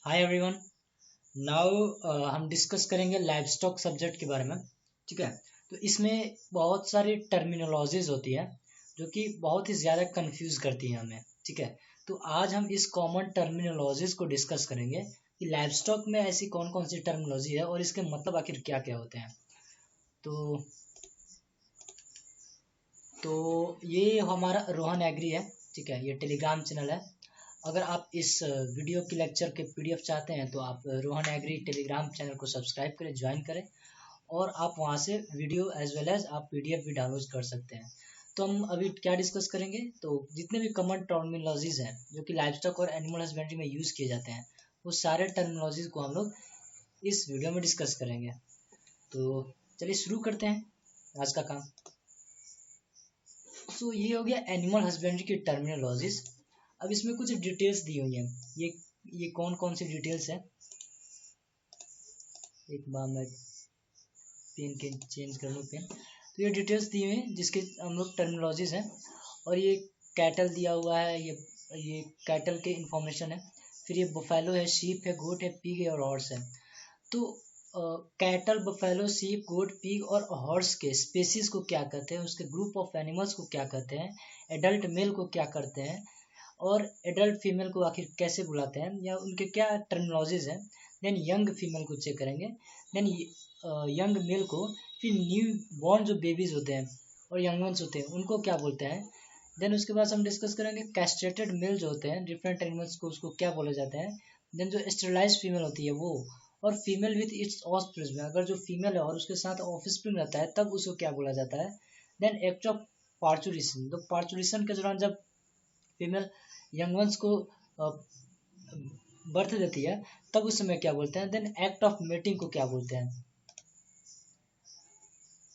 Hi everyone. Now हम discuss करेंगे livestock subject के बारे में। ठीक है। तो इसमें बहुत सारी टर्मिनोलॉजीज होती है जो कि बहुत ही ज़्यादा कंफ्यूज करती है हमें। ठीक है। तो आज हम इस कॉमन टर्मिनोलॉजीज को डिस्कस करेंगे कि लाइवस्टॉक में ऐसी कौन कौन सी टर्मिनोलॉजी है और इसके मतलब आखिर क्या क्या होते हैं। तो तो ये हमारा रोहन एग्री है। ठीक है। ये टेलीग्राम चैनल है। अगर आप इस वीडियो की लेक्चर के पीडीएफ चाहते हैं तो आप रोहन एग्री टेलीग्राम चैनल को सब्सक्राइब करें, ज्वाइन करें और आप वहां से वीडियो एज वेल एज आप पीडीएफ भी डाउनलोड कर सकते हैं। तो हम अभी क्या डिस्कस करेंगे, तो जितने भी कॉमन टर्मिनोलॉजीज हैं जो कि लाइवस्टॉक और एनिमल हस्बेंड्री में यूज़ किए जाते हैं वो सारे टर्मिनोलॉजीज को हम लोग इस वीडियो में डिस्कस करेंगे। तो चलिए शुरू करते हैं आज का काम। सो ये हो गया एनिमल हस्बेंड्री की टर्मिनोलॉजीज। अब इसमें कुछ डिटेल्स दी हुई हैं। ये कौन कौन सी डिटेल्स है, एक बार मैं पेन के चेंज कर लूँ पेन। तो ये डिटेल्स दी हुई हैं जिसके हम लोग टर्मिनोलॉजीज हैं। और ये कैटल दिया हुआ है, ये कैटल के इंफॉर्मेशन है। फिर ये बफेलो है, शीप है, गोट है, पिग है और हॉर्स है। तो कैटल, बफेलो, शीप, गोट, पिग और हॉर्स के स्पेसीज को क्या कहते हैं, उसके ग्रुप ऑफ एनिमल्स को क्या कहते हैं, एडल्ट मेल को क्या करते हैं और एडल्ट फीमेल को आखिर कैसे बुलाते हैं या उनके क्या टर्मिनोलॉजीज हैं। देन यंग फीमेल को चेक करेंगे। देन यंग मेल को, फिर न्यू बॉर्न जो बेबीज होते हैं और यंग वंस होते हैं उनको क्या बोलते हैं। देन उसके बाद हम डिस्कस करेंगे कैस्ट्रेटेड मेल जो होते हैं डिफरेंट एनिमल्स को, उसको क्या बोला जाता है। देन जो स्टेरलाइज्ड फीमेल होती है वो, और फीमेल विथ इट्स ऑफस्प्रिंग, अगर जो फीमेल है और उसके साथ ऑफस्प्रिंग रहता है तब उसको क्या बोला जाता है। देन एक्ट ऑफ पार्चुरेशन, तो पार्चुरेशन के दौरान जब फीमेल यंग वंस को बर्थ देती है तब उस समय क्या बोलते हैं। देन एक्ट ऑफ मेटिंग को क्या बोलते हैं।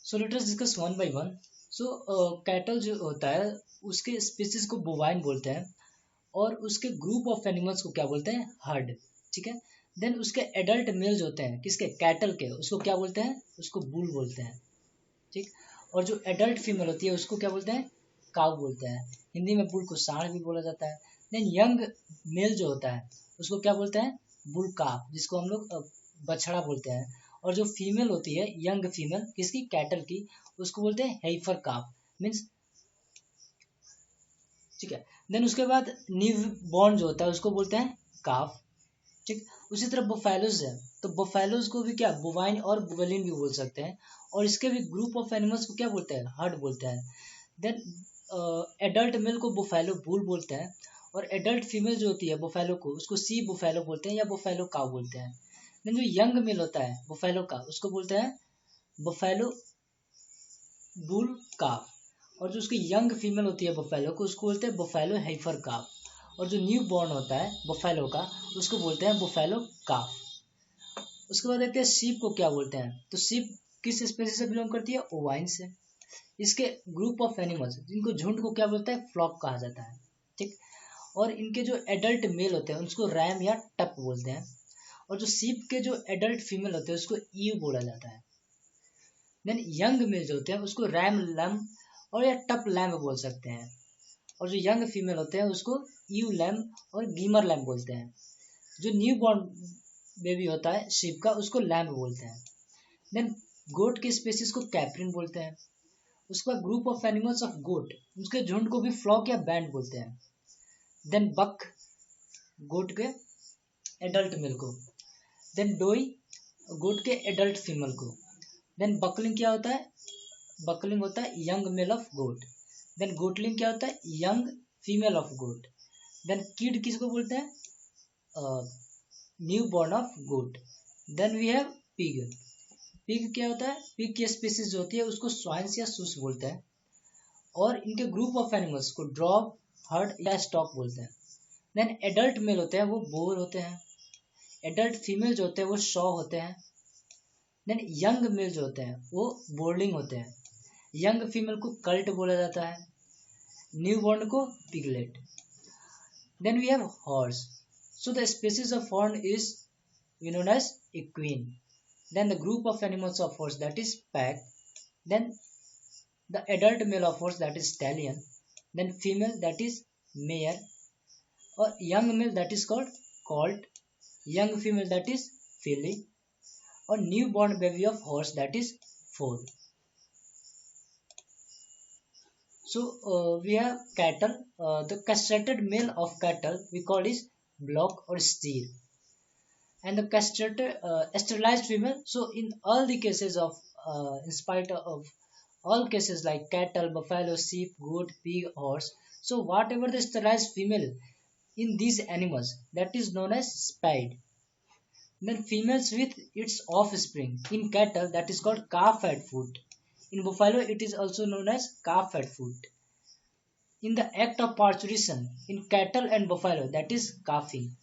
So let us discuss one by one. So cattle जो होता है उसके स्पीसीज को बोवाइन बोलते हैं और उसके ग्रुप ऑफ एनिमल्स को क्या बोलते हैं, हर्ड। ठीक है। देन उसके एडल्ट मेल्स होते हैं किसके, कैटल के, उसको क्या बोलते हैं, उसको बुल बोलते हैं। ठीक। और जो एडल्ट फीमेल होती है उसको क्या बोलते हैं, काउ बोलते हैं। हिंदी में बुल को सांड भी बोला जाता है। देन यंग मेल जो होता है उसको क्या बोलते हैं, बुल काफ, जिसको हम लोग बछड़ा बोलते हैं। और जो फीमेल होती है यंग फीमेल किसकी, कैटल की, उसको बोलते हैं हेफर काफ, मीन्स। ठीक है। देन उसके बाद न्यू बॉर्न जो होता है उसको बोलते हैं काफ। ठीक। उसी तरह बोफैलोज है, तो बोफैलोज को भी क्या बोवाइन और बुवेलिन भी बोल सकते हैं। और इसके भी ग्रुप ऑफ एनिमल्स को क्या बोलते हैं, हर्ड बोलते हैं। देन एडल्ट मेल को बोफैलो बुल बोलते हैं और एडल्ट फीमेल जो होती है बोफैलो को, उसको सी बोफैलो बोलते हैं या बोफैलो काउ बोलते हैं। देन जो यंग मेल होता है बोफैलो का उसको बोलते हैं बोफैलो बुल काफ। और जो उसकी यंग फीमेल होती है बोफैलो को उसको बोलते हैं बोफैलो हेफर काफ। और जो न्यू बॉर्न होता है बोफैलो का उसको बोलते हैं बोफैलो काफ। उसके बाद देखते हैं सीप को क्या बोलते हैं। तो सीप किस स्पेसीज से बिलोंग करती है, ओवाइन से। इसके ग्रुप ऑफ एनिमल्स जिनको झुंड को क्या बोलता है, फ्लॉक कहा जाता है। ठीक। और इनके जो एडल्ट मेल होते हैं उसको रैम या टप बोलते हैं। और जो सीप के जो एडल्ट फीमेल होते हैं उसको ईव बोला जाता है। देन यंग मेल जो होते हैं उसको रैम लैम और या टप लैम्ब बोल सकते हैं। और जो यंग फीमेल होते हैं उसको ईव लैम्ब और गीमर लैम्ब बोलते हैं। जो न्यू बॉर्न बेबी होता है शिप का उसको लैम्ब बोलते हैं। देन गोट के स्पेसीज को कैप्रिन बोलते हैं। उसके बाद group of animals of goat, उसके झुंड को भी फ्लॉक या बैंड बोलते हैं। देन बक, गोट के एडल्ट मेल को। देन डोई, गोट के एडल्ट फीमेल को। देन बकलिंग क्या होता है, बकलिंग होता है young male of goat. Then goatling क्या होता है, young female of goat. Then kid किसको बोलते हैं, new born of goat. Then we have pig. Pig क्या होता है, पिग की स्पीसीज जो होती है उसको स्वाइन्स या सूस बोलते हैं। और इनके ग्रुप ऑफ एनिमल्स को ड्रॉग, हर्ड या स्टॉक बोलते हैं। देन एडल्ट मेल होते हैं वो बोर होते हैं। एडल्ट फीमेल जो होते हैं वो शॉ होते हैं। देन यंग मेल जो होते हैं वो बोर्डिंग होते हैं। यंग फीमेल को कल्ट बोला जाता है, न्यू बॉर्न को piglet. Then we have horse. So the species of horn is known as equine. Then the group of animals of horse that is pack. Then the adult male of horse that is stallion. Then female that is mare or young male that is called colt. young female that is filly, or newborn baby of horse that is foal. So we have cattle. The castrated male of cattle we call is block or steer, and the castrated sterilized female. So in all the cases of, in spite of all cases like cattle, buffalo, sheep, goat, pig, horse. So whatever the sterilized female in these animals that is known as spayed. Then females with its offspring in cattle that is called calf-fed foot. In buffalo it is also known as calf-fed foot. In the act of parturition in cattle and buffalo that is calving.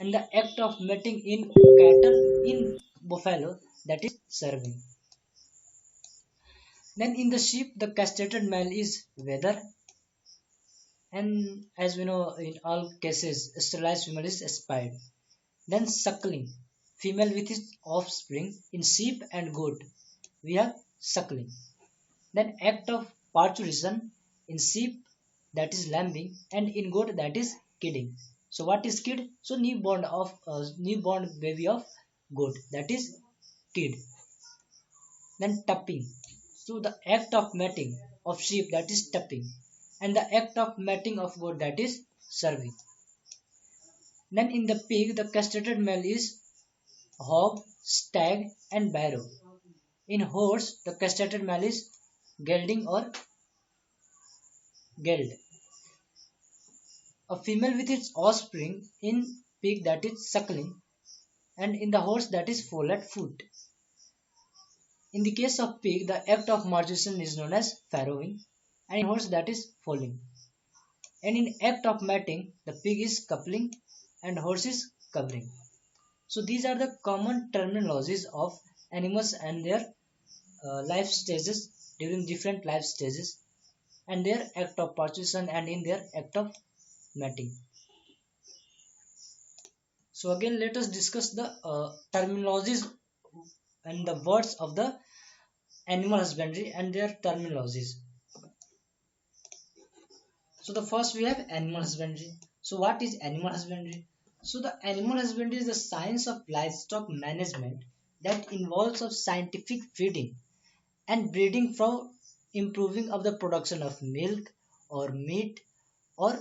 And the act of mating in cattle in buffalo that is serving. Then in the sheep the castrated male is wether, and as we know in all cases sterilized female is spayed. Then suckling, female with its offspring in sheep and goat. We have suckling. Then act of parturition in sheep that is lambing, and in goat that is kidding. So what is kid? So newborn baby of goat that is kid. Then tupping. So the act of mating of sheep that is tupping, and the act of mating of goat that is serving. Then in the pig the castrated male is hog, stag, and barrow. In horse, the castrated male is gelding or geld. A female with its offspring in pig that is suckling, and in the horse that is foal at foot. In the case of pig, the act of masturbation is known as farrowing, and in horse that is foaling. And in act of mating, the pig is coupling and horse is covering. So these are the common terminologies of animals and their life stages during different life stages, and their act of parturition and in their act of mating. So again let us discuss the terminologies and the words of the animal husbandry and their terminologies. So the first we have animal husbandry. So what is animal husbandry? So the animal husbandry is the science of livestock management that involves of scientific feeding and breeding for improving of the production of milk or meat or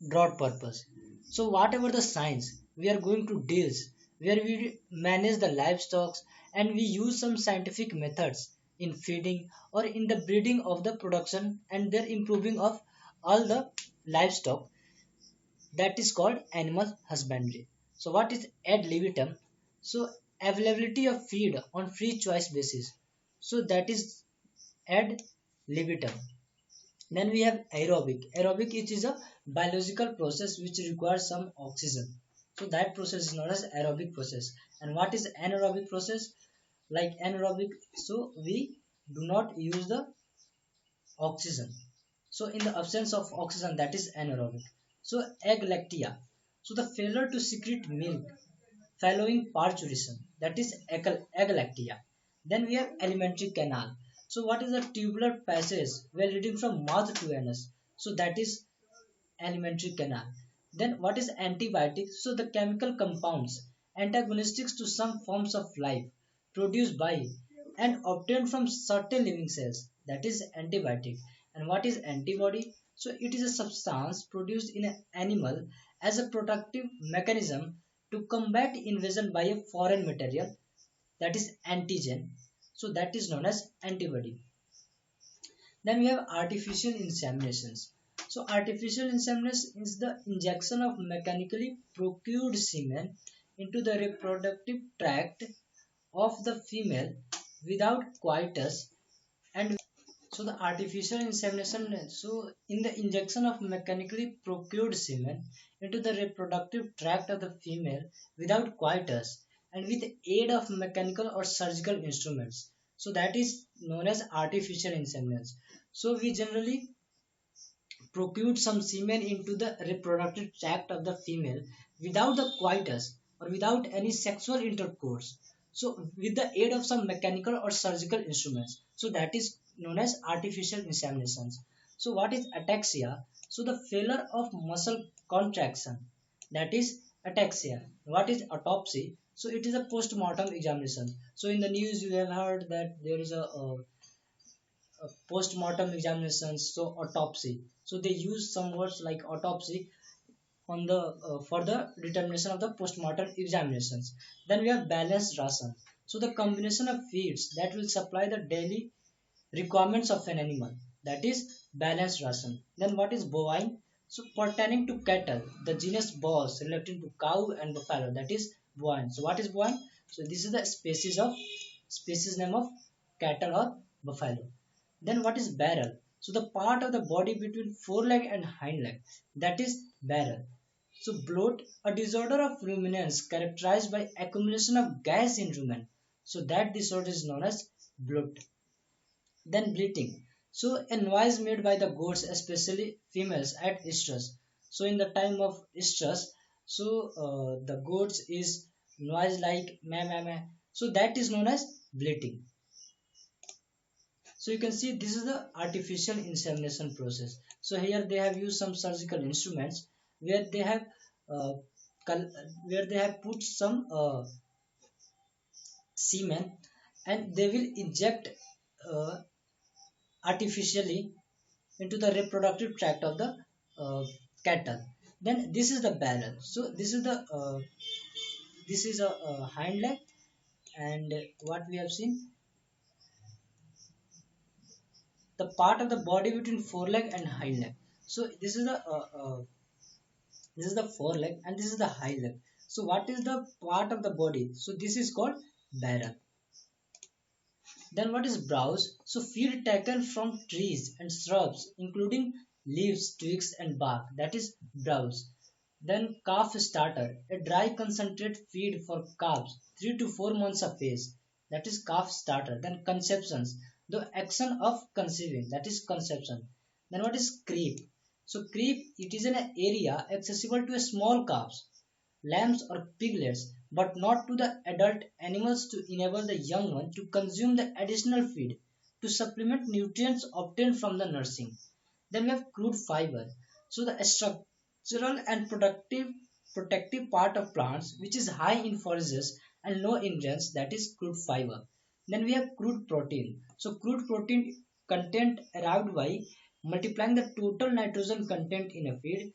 broad purpose. So whatever the science we are going to deals where we manage the livestock and we use some scientific methods in feeding or in the breeding of the production and their improving of all the livestock, that is called animal husbandry. So what is ad libitum? So availability of feed on free choice basis. So that is ad libitum. Then we have aerobic. Aerobic it is a biological process which requires some oxygen. So that process is known as aerobic process. And what is anaerobic process? Like anaerobic, so we do not use the oxygen. So in the absence of oxygen that is anaerobic. So agalactia. So the failure to secrete milk following parturition that is agalactia. Then we have alimentary canal. So what is the tubular passage where leading from mouth to anus? So that is alimentary canal. Then what is antibiotic? So the chemical compounds antagonistics to some forms of life produced by and obtained from certain living cells, that is antibiotic. And what is antibody? So it is a substance produced in an animal as a protective mechanism to combat invasion by a foreign material, that is antigen. So that is known as antibody. Then we have artificial inseminations. So artificial insemination is the injection of mechanically procured semen into the reproductive tract of the female without coitus. And so the artificial insemination, so in the injection of mechanically procured semen into the reproductive tract of the female without coitus and with the aid of mechanical or surgical instruments. So that is known as artificial insemination. So we generally procure some semen into the reproductive tract of the female without the coitus or without any sexual intercourse. So with the aid of some mechanical or surgical instruments. So that is known as artificial inseminations. So what is ataxia? So the failure of muscle contraction, that is Ataxia. What is autopsy? So it is a post-mortem examination. So in the news you have heard that there is a post-mortem examination, so autopsy. So they use some words like autopsy on the for the determination of the post-mortem examinations. Then we have balanced ration. So the combination of feeds that will supply the daily requirements of an animal, that is balanced ration. Then what is bovine? So pertaining to cattle, the genus Bos relating to cow and buffalo, that is bovine. So what is bovine? So this is the species name of cattle or buffalo. Then what is barrel? So the part of the body between foreleg and hind leg, that is barrel. So bloat, a disorder of ruminants characterized by accumulation of gas in rumen. So that disorder is known as bloat. Then bleating. So a noise made by the goats, especially females at estrus. So in the time of estrus, so the goats is noise like meh meh meh. So that is known as bleating. So you can see this is the artificial insemination process. So here they have used some surgical instruments where they have uh, where they have put some semen, and they will inject uh, artificially into the reproductive tract of the cattle. Then this is the barrel. So this is a hind leg, and what we have seen, the part of the body between foreleg and hind leg. So this is the foreleg and this is the hind leg. So what is the part of the body? So this is called barrel. Then what is browse? So feed taken from trees and shrubs, including leaves, twigs, and bark. That is browse. Then calf starter, a dry concentrate feed for calves, 3 to 4 months of age. That is calf starter. Then conceptions, the action of conceiving. That is conception. Then what is creep? So creep, it is an area accessible to a small calves, lambs or piglets, but not to the adult animals, to enable the young one to consume the additional feed to supplement nutrients obtained from the nursing. Then we have crude fiber. So the structural and protective part of plants which is high in forages and low in grains, that is crude fiber. Then we have crude protein. So crude protein content arrived by multiplying the total nitrogen content in a feed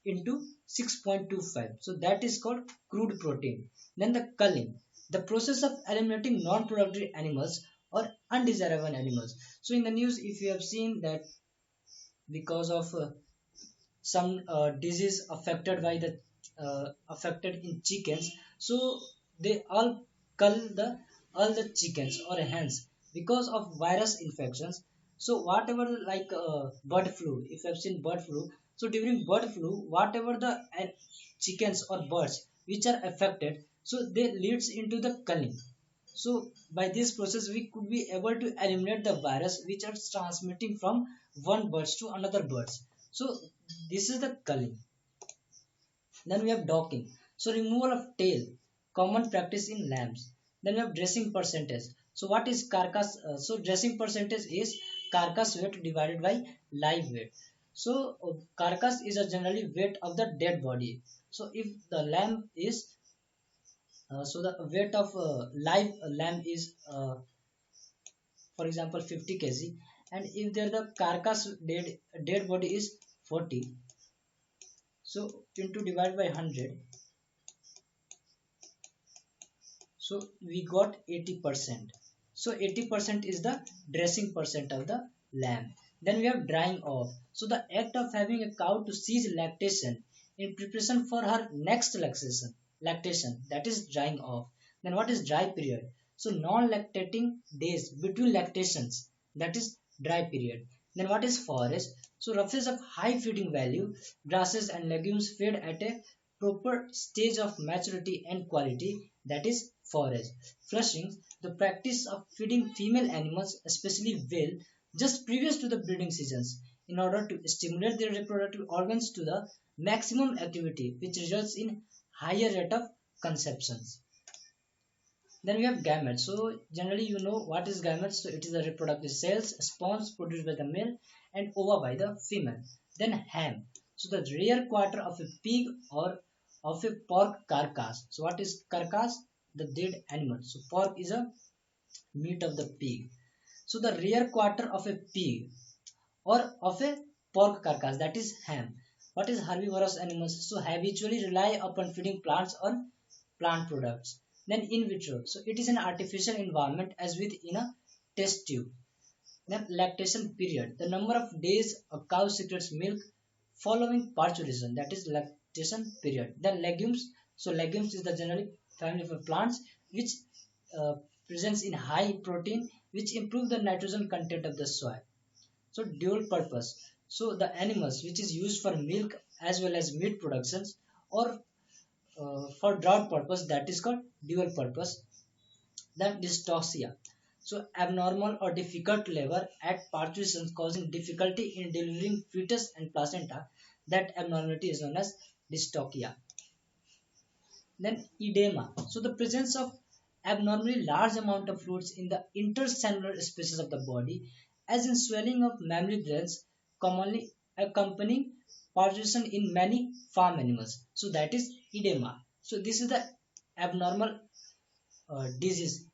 into 6.25. So that is called crude protein. Then the culling, the process of eliminating non-productive animals or undesirable animals. So in the news, if you have seen that because of some disease affected by the affected in chickens, so they cull the all the chickens or hens because of virus infections. So whatever like bird flu, if you have seen bird flu, so during bird flu, whatever the chickens or birds which are affected, so they leads into the culling. So by this process we could be able to eliminate the virus which are transmitting from one birds to another birds. So this is the culling. Then we have docking. So removal of tail, common practice in lambs. Then we have dressing percentage. So what is carcass? So dressing percentage is carcass weight divided by live weight. So carcass is a generally weight of the dead body. So if the lamb is so the weight of live lamb is for example 50 kg, and if there the carcass dead body is 40, so into divide by 100, so we got 80%. So 80% is the dressing percent of the lamb. Then we have drying off. So the act of having a cow to cease lactation in preparation for her next lactation, that is drying off. Then what is dry period? So non-lactating days between lactations, that is dry period. Then what is forage? So roughes of high feeding value, grasses and legumes fed at a proper stage of maturity and quality, that is forage. Flushing, the practice of feeding female animals, especially whale, just previous to the breeding seasons in order to stimulate their reproductive organs to the maximum activity, which results in higher rate of conceptions. Then we have gametes. So generally you know what is gametes. So it is the reproductive cells, sperms produced by the male and ova by the female. Then ham. So the rear quarter of a pig or of a pork carcass. So what is carcass? The dead animal. So pork is a meat of the pig. So the rear quarter of a pig or of a pork carcass, that is ham. What is herbivorous animals? So habitually rely upon feeding plants on plant products. Then in vitro. So it is an artificial environment as with in a test tube. Then lactation period. The number of days a cow secretes milk following parturition, that is lactation period. Then legumes. So legumes is the generally family of plants which uh, presents in high protein which improve the nitrogen content of the soil. So dual purpose. So the animals which is used for milk as well as meat productions or for drought purpose, that is called dual purpose. Then dystoxia. So abnormal or difficult labor at parturition causing difficulty in delivering fetus and placenta. That abnormality is known as dystocia. Then edema. So the presence of abnormally large amount of fluids in the intercellular spaces of the body, as in swelling of mammary glands, commonly accompanying parturition in many farm animals. So that is edema. So this is the abnormal disease.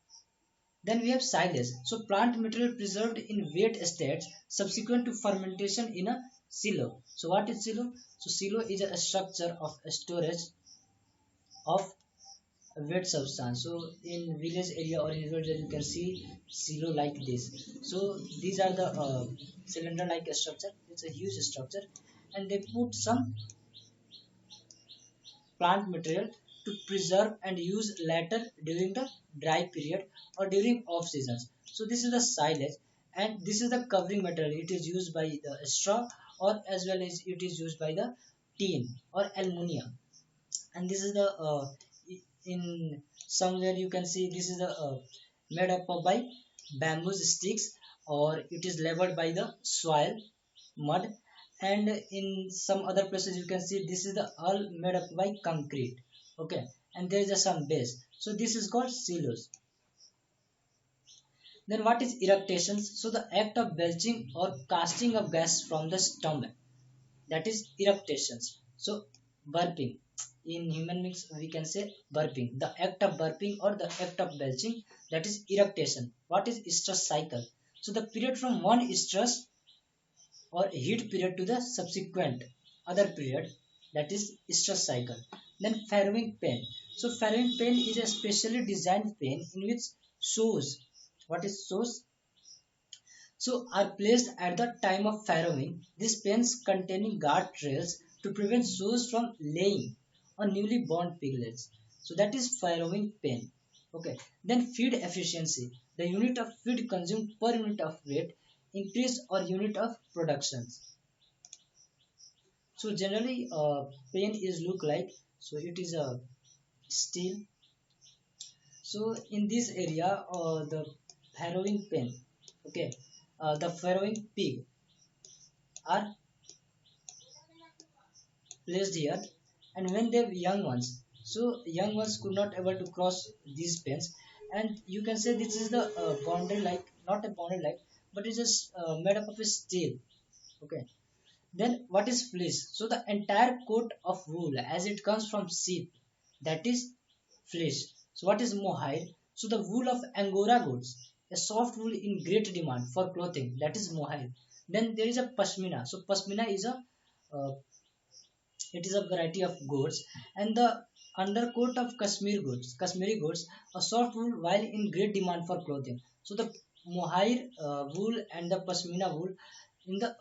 Then we have silage. So plant material preserved in wet states subsequent to fermentation in a silo. So what is silo? So silo is a structure of storage of wet substance. So in village area or in village you can see silo like this. So these are the cylinder like structure. It's a huge structure and they put some plant material to preserve and use later during the dry period or during off seasons. So this is the silage and this is the covering material. It is used by the straw or as well as it is used by the tin or aluminium. And this is the in somewhere you can see this is the made up of by bamboo sticks or it is leveled by the soil mud, and in some other places you can see this is the all made up by concrete. Okay, and there is a some base, so this is called silos. Then what is eructations? So the act of belching or casting of gas from the stomach, that is eructations. So burping, in human beings we can say burping, the act of burping or the act of belching, that is eructation. What is stress cycle? So the period from one stress or heat period to the subsequent other period, that is stress cycle. Then farrowing pain. So farrowing pain is a specially designed pain in which shoes, what is shoes, so are placed at the time of farrowing. These pens containing guard rails to prevent sows from laying on newly born piglets. So that is farrowing pen. Okay. Then feed efficiency. The unit of feed consumed per unit of weight increase or unit of production. So generally pen is look like, so it is a steel. So in this area the farrowing pen, okay, the farrowing pig are placed here, and when they have young ones, so young ones could not able to cross these pens, and you can say this is the boundary like, not a boundary like, but it's just made up of a steel. Okay. Then what is fleece? So the entire coat of wool as it comes from sheep, that is fleece. So what is mohair? So the wool of angora goats, a soft wool in great demand for clothing, that is mohair. Then there is a pashmina. So pashmina is a uh, it is a variety of goats, and the undercoat of Kashmiri goats, a soft wool while in great demand for clothing. So the mohair wool and the pashmina wool, in the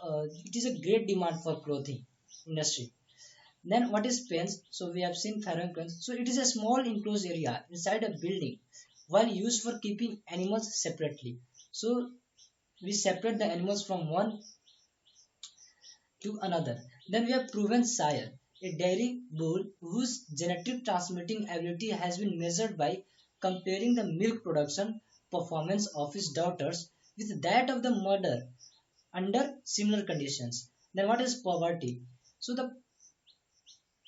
it is a great demand for clothing industry. Then what is pens? So we have seen farrowing pens. So it is a small enclosed area inside a building, while used for keeping animals separately. So we separate the animals from one to another. Then we have proven sire, a dairy bull whose genetic transmitting ability has been measured by comparing the milk production performance of his daughters with that of the mother under similar conditions. Then what is poverty? So the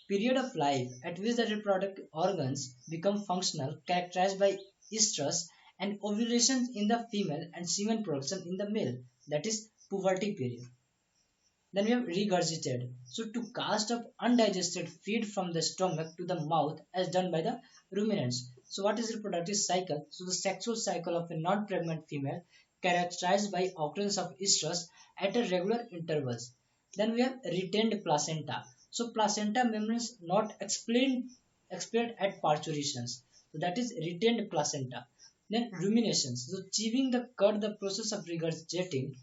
period of life at which the reproductive organs become functional, characterized by estrus and ovulation in the female and semen production in the male, that is puberty period. Then we have regurgitated. So to cast up undigested feed from the stomach to the mouth as done by the ruminants. So what is reproductive cycle? So the sexual cycle of a non-pregnant female characterized by occurrence of estrus at a regular intervals. Then we have retained placenta. So placenta membranes not explained at parturitions. So that is retained placenta. Then ruminations. So chewing the cud, the process of regurgitating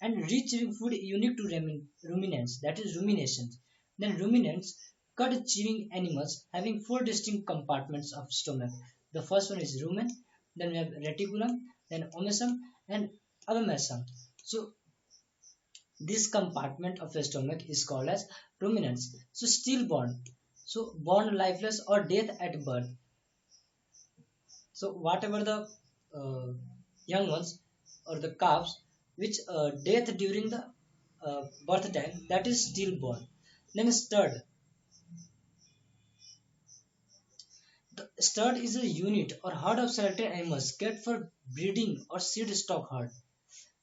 and retrieving food unique to ruminants, that is ruminations. Then ruminants, cud chewing animals having four distinct compartments of stomach. The first one is rumen, then we have reticulum, then omasum and abomasum. So this compartment of the stomach is called as ruminants. So stillborn, so born lifeless or death at birth. So whatever the young ones or the calves which death during the birth time, that is stillborn. Then stud. The stud is a unit or herd of selected animals kept for breeding or seed stock herd.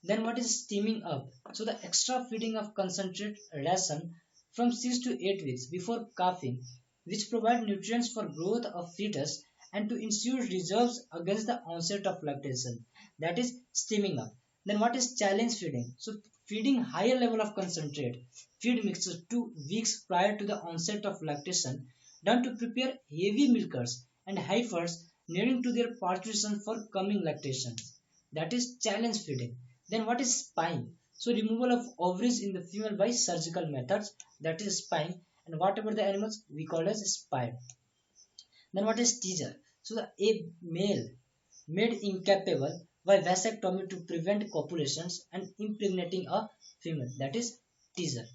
Then what is steaming up? So the extra feeding of concentrate ration from 6 to 8 weeks before calving, which provide nutrients for growth of fetus and to ensure reserves against the onset of lactation. That is steaming up. Then what is challenge feeding? So feeding higher level of concentrate feed mixture 2 weeks prior to the onset of lactation, done to prepare heavy milkers and heifers nearing to their parturition for coming lactation. That is challenge feeding. Then what is spine? So removal of ovaries in the female by surgical methods, that is spine, and whatever the animals we call as spine. Then what is teaser? So a male made incapable by vasectomy to prevent copulations and impregnating a female, that is teaser.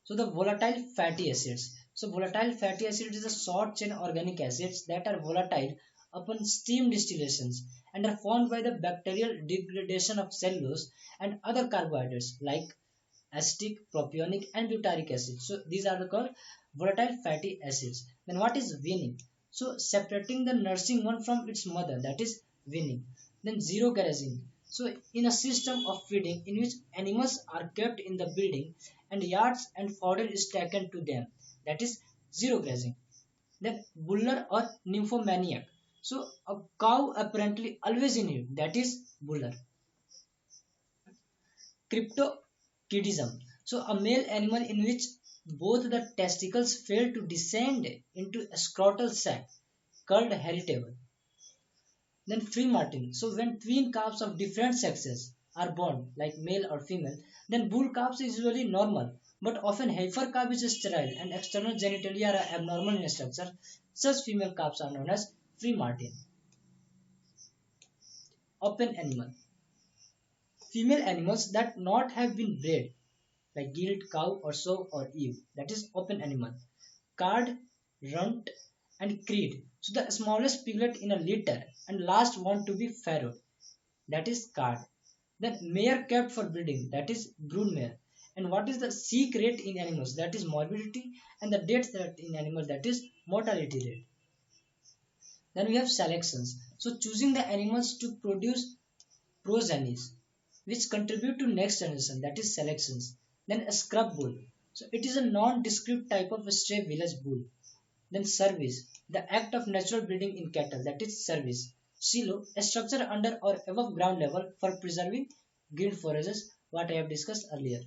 So the volatile fatty acids. So volatile fatty acid is a short chain organic acids that are volatile upon steam distillations and are formed by the bacterial degradation of cellulose and other carbohydrates like acetic, propionic and butyric acid. So these are called volatile fatty acids. Then what is weaning? So separating the nursing one from its mother, that is weaning. Then zero grazing. So in a system of feeding in which animals are kept in the building and yards and fodder is taken to them, that is zero grazing. Then buller or nymphomaniac. So a cow apparently always in heat, that is buller. Cryptorchidism. So a male animal in which both the testicles fail to descend into a scrotal sac called heritable. Then free martin. So when twin calves of different sexes are born, like male or female, then bull calves is usually normal, but often heifer calf is sterile and external genitalia are abnormal in structure. Such female calves are known as free martin. Open animal. Female animals that not have been bred, like gilt cow or sow or ewe, that is open animal. Card, runt, and creed. So the smallest piglet in a litter and last one to be farrowed, that is card. Then mare kept for breeding, that is broodmare. And what is the seek rate in animals, that is morbidity, and the death rate in animals, that is mortality rate. Then we have selections. So choosing the animals to produce progenies which contribute to next generation, that is selections. Then a scrub bull. So it is a non-descript type of a stray village bull. Then service, the act of natural breeding in cattle, that is service. Silo, a structure under or above ground level for preserving green forages, what I have discussed earlier.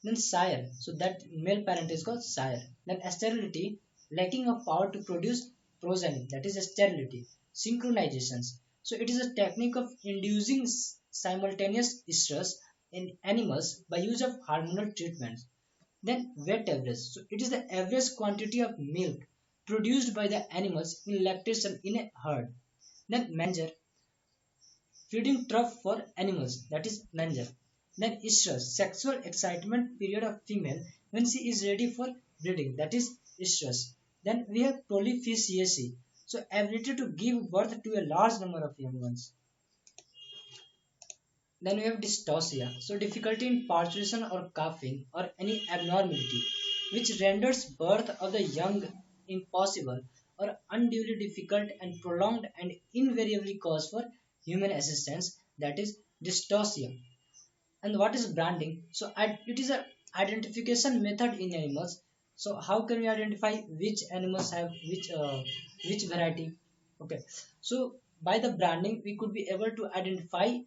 Then sire, so that male parent is called sire. Then sterility, lacking of power to produce progeny, that is sterility. Synchronizations, so it is a technique of inducing simultaneous stress in animals by use of hormonal treatments. Then weight average, so it is the average quantity of milk produced by the animals in lactation in a herd. Then manger, feeding trough for animals, that is manger. Then estrus, sexual excitement period of female when she is ready for breeding, that is estrus. Then we have prolificacy, so ability to give birth to a large number of young ones. Then we have dystocia, so difficulty in parturition or calving or any abnormality which renders birth of the young impossible or unduly difficult and prolonged and invariably cause for human assistance, that is dystocia. And what is branding? So it is a identification method in animals. So how can we identify which animals have which variety? Okay, so by the branding we could be able to identify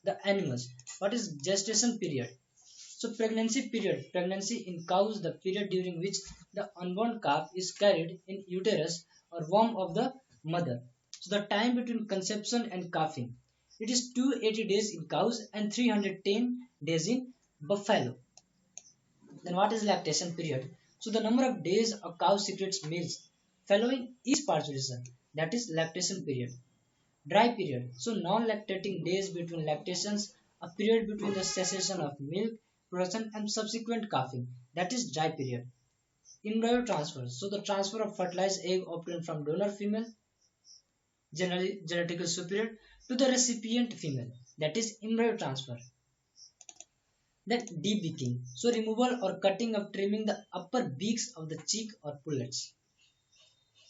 the animals. What is gestation period? So pregnancy period. Pregnancy in cows, the period during which the unborn calf is carried in uterus or womb of the mother. So the time between conception and calving. It is 280 days in cows and 310 days in buffalo. Then what is lactation period? So the number of days a cow secretes milk following each parturition, that is lactation period. Dry period. So non-lactating days between lactations, a period between the cessation of milk production and subsequent calving, that is dry period. Embryo transfer. So the transfer of fertilized egg obtained from donor female, generally genetically superior, to the recipient female, that is embryo transfer. Then debeaking. So removal or cutting of trimming the upper beaks of the cheek or pullets.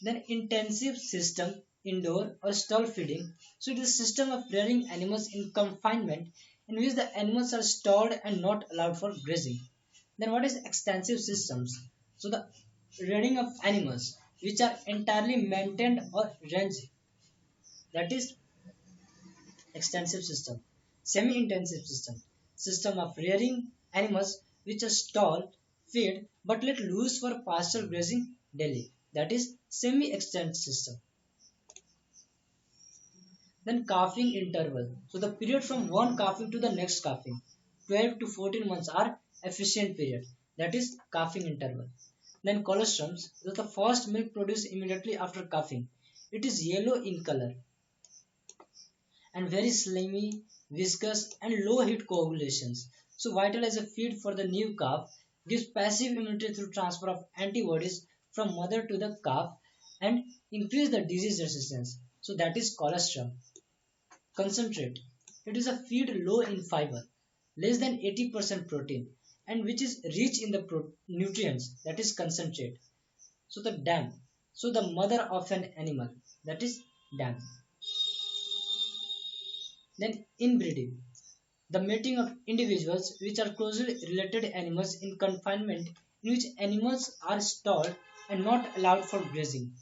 Then intensive system, indoor or stall feeding. So it is a system of rearing animals in confinement in which the animals are stalled and not allowed for grazing. Then what is extensive systems? So the rearing of animals which are entirely maintained or ranged, that is extensive system. Semi-intensive system, system of rearing animals which are stalled, fed but let loose for pasture grazing daily, that is semi-extent system. Then calving interval. So the period from one calving to the next calving, 12 to 14 months are efficient period. That is calving interval. Then colostrums. So the first milk produced immediately after calving. It is yellow in color and very slimy, viscous and low heat coagulations. So vital as a feed for the new calf, gives passive immunity through transfer of antibodies from mother to the calf and increase the disease resistance. So that is colostrum. Concentrate. It is a feed low in fiber, less than 80% protein, and which is rich in the nutrients, that is concentrate. So the dam. So the mother of an animal, that is dam. Then inbreeding. The mating of individuals which are closely related animals in confinement in which animals are stalled and not allowed for grazing,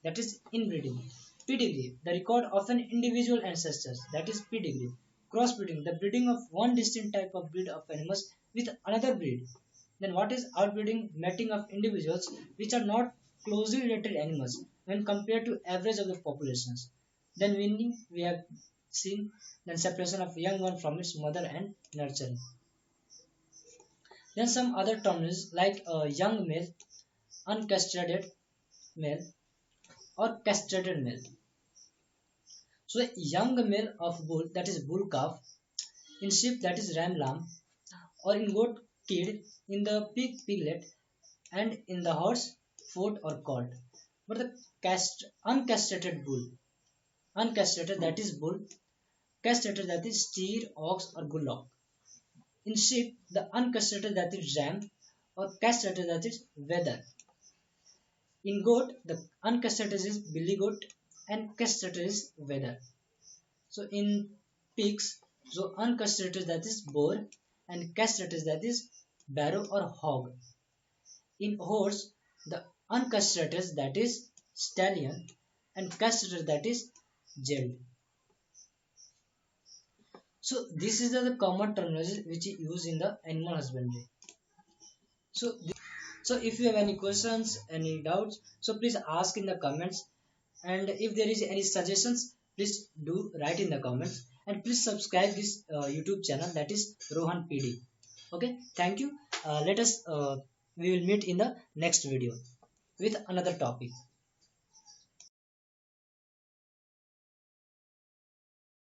that is inbreeding. Pedigree, the record of an individual ancestors, that is pedigree. Crossbreeding, the breeding of one distinct type of breed of animals with another breed. Then what is outbreeding? Mating of individuals which are not closely related animals when compared to average of the populations. Then weaning, we have seen. Then separation of young one from its mother and nurturing. Then some other terms like young male, uncastrated male or castrated male. So a young male of bull, that is bull calf, in sheep, that is ram lamb, or in goat kid, in the pig piglet, and in the horse foot or colt. But the uncastrated bull, uncastrated, that is bull, castrated, that is steer, ox or bullock. In sheep, the uncastrated, that is ram, or castrated, that is wether. In goat, the uncastrated is billy goat and castrated is wether. So in pigs, so uncastrated, that is boar, and castrated, that is barrow or hog. In horse, the uncastrated, that is stallion, and castrated, that is geld. So this is the common terminology which is used in the animal husbandry. So, so if you have any questions, any doubts, so please ask in the comments. And if there is any suggestions, please do write in the comments. And please subscribe this YouTube channel, that is Rohan PD. Okay, thank you. We will meet in the next video with another topic.